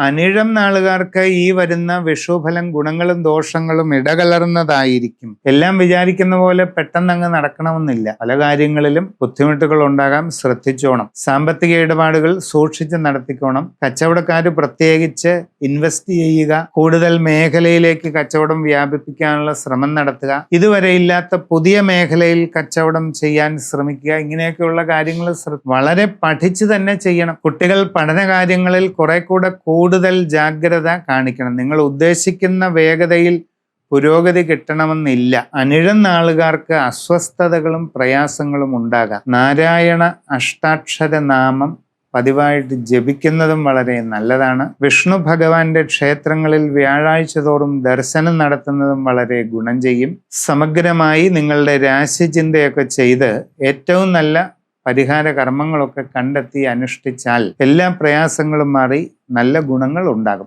അനിഴം നാളുകാർക്ക് ഈ വരുന്ന വിഷുഫലം ഗുണങ്ങളും ദോഷങ്ങളും ഇടകലർന്നതായിരിക്കും. എല്ലാം വിചാരിക്കുന്ന പോലെ പെട്ടെന്ന് നടക്കണമെന്നില്ല. പല കാര്യങ്ങളിലും ബുദ്ധിമുട്ടുകൾ ഉണ്ടാകാം, ശ്രദ്ധിച്ചോണം. സാമ്പത്തിക ഇടപാടുകൾ സൂക്ഷിച്ച് നടത്തിക്കോണം. കച്ചവടക്കാര് പ്രത്യേകിച്ച് ഇൻവെസ്റ്റ് ചെയ്യുക, കൂടുതൽ മേഖലയിലേക്ക് കച്ചവടം വ്യാപിപ്പിക്കാനുള്ള ശ്രമം നടത്തുക, ഇതുവരെ ഇല്ലാത്ത പുതിയ മേഖലയിൽ കച്ചവടം ചെയ്യാൻ ശ്രമിക്കുക. ഇങ്ങനെയൊക്കെയുള്ള കാര്യങ്ങൾ വളരെ പഠിച്ചു തന്നെ ചെയ്യണം. കുട്ടികൾ പഠന കാര്യങ്ങളിൽ കുറെ കൂടെ കൂടുതൽ ജാഗ്രത കാണിക്കണം. നിങ്ങൾ ഉദ്ദേശിക്കുന്ന വേഗതയിൽ പുരോഗതി കിട്ടണമെന്നില്ല. അനിഴം നാളുകാർക്ക് അസ്വസ്ഥതകളും പ്രയാസങ്ങളും ഉണ്ടാകാം. നാരായണ അഷ്ടാക്ഷര നാമം പതിവായിട്ട് ജപിക്കുന്നതും വളരെ നല്ലതാണ്. വിഷ്ണു ഭഗവാന്റെ ക്ഷേത്രങ്ങളിൽ വ്യാഴാഴ്ച തോറും ദർശനം നടത്തുന്നതും വളരെ ഗുണം ചെയ്യും. സമഗ്രമായി നിങ്ങളുടെ രാശിചിന്തയൊക്കെ ചെയ്ത് ഏറ്റവും നല്ല പരിഹാര കർമ്മങ്ങളൊക്കെ കണ്ടെത്തി അനുഷ്ഠിച്ചാൽ എല്ലാ പ്രയാസങ്ങളും മാറി നല്ല ഗുണങ്ങൾ ഉണ്ടാകും.